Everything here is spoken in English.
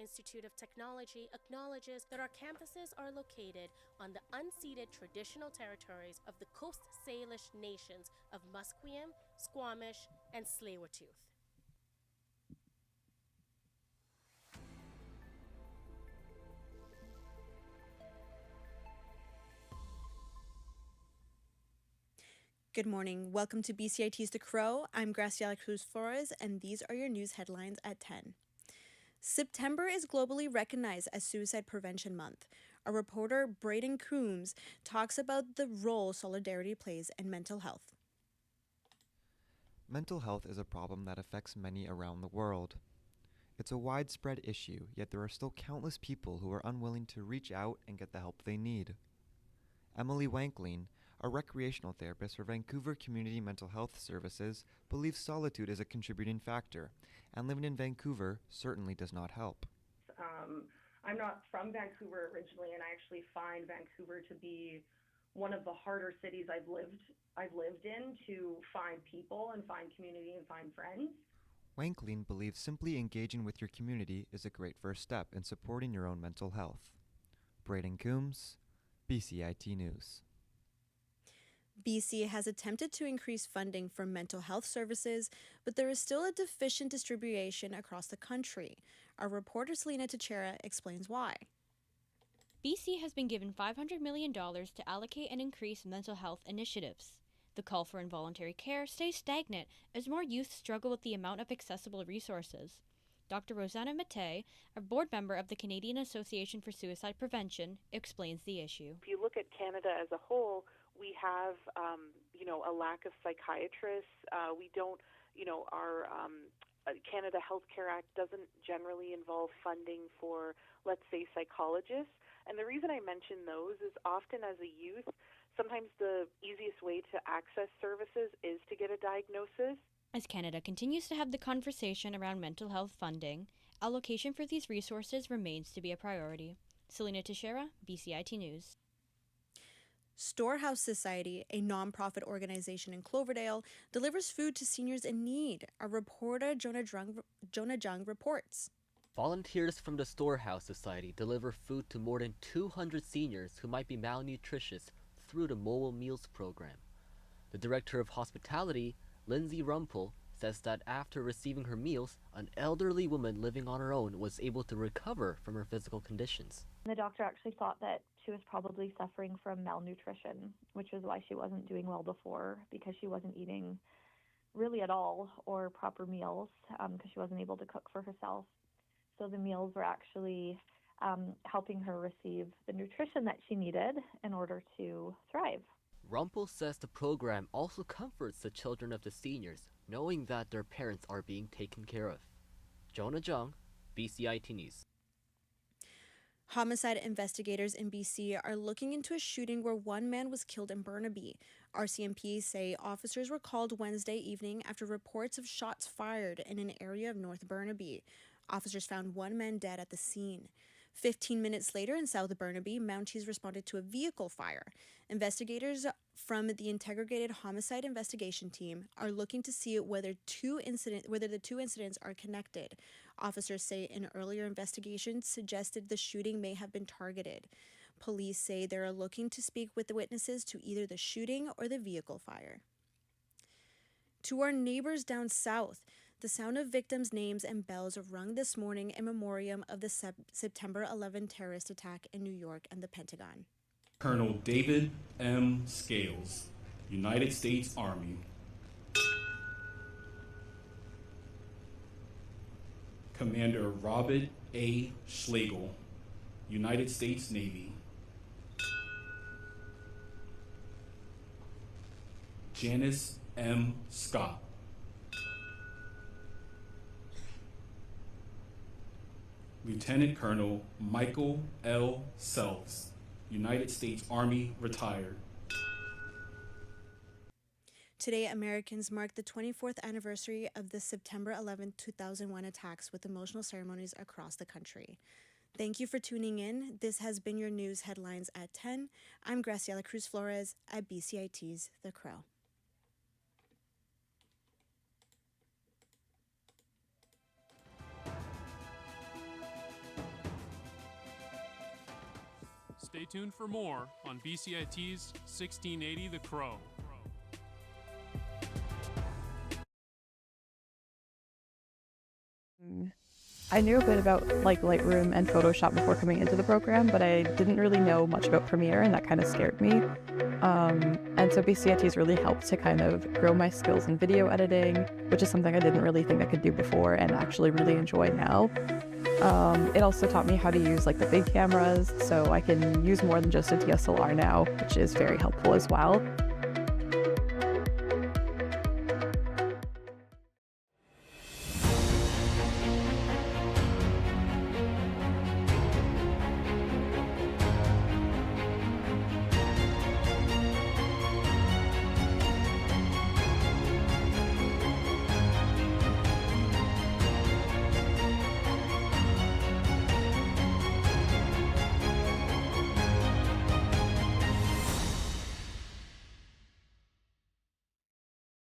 Institute of Technology acknowledges that our campuses are located on the unceded traditional territories of the Coast Salish nations of Musqueam, Squamish, and Tsleil-Waututh. Good morning. Welcome to BCIT's The Crow. I'm Graciela Cruz-Flores, and these are your news headlines at 10. September is globally recognized as Suicide Prevention Month. Our reporter, Braden Coombs, talks about the role solidarity plays in mental health. Mental health is a problem that affects many around the world. It's a widespread issue, yet there are still countless people who are unwilling to reach out and get the help they need. Emily Wankling, a recreational therapist for Vancouver Community Mental Health Services, believes solitude is a contributing factor, and living in Vancouver certainly does not help. I'm not from Vancouver originally, and I actually find Vancouver to be one of the harder cities I've lived in to find people and find community and find friends. Wankling believes simply engaging with your community is a great first step in supporting your own mental health. Braden Coombs, BCIT News. BC has attempted to increase funding for mental health services, but there is still a deficient distribution across the country. Our reporter Selena Teixeira explains why. BC has been given $500 million to allocate and increase mental health initiatives. The call for involuntary care stays stagnant as more youth struggle with the amount of accessible resources. Dr. Rosanna Mattei, a board member of the Canadian Association for Suicide Prevention, explains the issue. If you look at Canada as a whole, we have, a lack of psychiatrists. We don't, our Canada Healthcare Act doesn't generally involve funding for, let's say, psychologists. And the reason I mention those is often as a youth, sometimes the easiest way to access services is to get a diagnosis. As Canada continues to have the conversation around mental health funding, allocation for these resources remains to be a priority. Selena Teixeira, BCIT News. Storehouse Society, a nonprofit organization in Cloverdale, delivers food to seniors in need. Our reporter Jonah Jung reports. Volunteers from the Storehouse Society deliver food to more than 200 seniors who might be malnutritious through the Mobile Meals program. The director of hospitality, Lindsay Rumpel, says that after receiving her meals, an elderly woman living on her own was able to recover from her physical conditions. The doctor actually thought that she was probably suffering from malnutrition, which is why she wasn't doing well before, because she wasn't eating really at all or proper meals because she wasn't able to cook for herself. So the meals were actually helping her receive the nutrition that she needed in order to thrive. Rumpel says the program also comforts the children of the seniors, knowing that their parents are being taken care of. Jonah Jung, BCIT News. Homicide investigators in BC are looking into a shooting where one man was killed in Burnaby. RCMP say officers were called Wednesday evening after reports of shots fired in an area of North Burnaby. Officers found one man dead at the scene. 15 minutes later in South Burnaby, Mounties responded to a vehicle fire. Investigators from the Integrated Homicide Investigation Team are looking to see whether the two incidents are connected. Officers say an earlier investigation suggested the shooting may have been targeted. Police say they are looking to speak with the witnesses to either the shooting or the vehicle fire. To our neighbors down south, the sound of victims' names and bells rung this morning in memoriam of the September 11 terrorist attack in New York and the Pentagon. Colonel David M. Scales, United States Army. Commander Robert A. Schlegel, United States Navy. Janice M. Scott. Lieutenant Colonel Michael L. Sells, United States Army, retired. Today, Americans mark the 24th anniversary of the September 11, 2001 attacks with emotional ceremonies across the country. Thank you for tuning in. This has been your news headlines at 10. I'm Graciela Cruz-Flores at BCIT's The Crow. Stay tuned for more on BCIT's 1680 The Crow. I knew a bit about Lightroom and Photoshop before coming into the program, but I didn't really know much about Premiere, and that kind of scared me. And so BCIT's really helped to kind of grow my skills in video editing, which is something I didn't really think I could do before and actually really enjoy now. It also taught me how to use the big cameras, so I can use more than just a DSLR now, which is very helpful as well.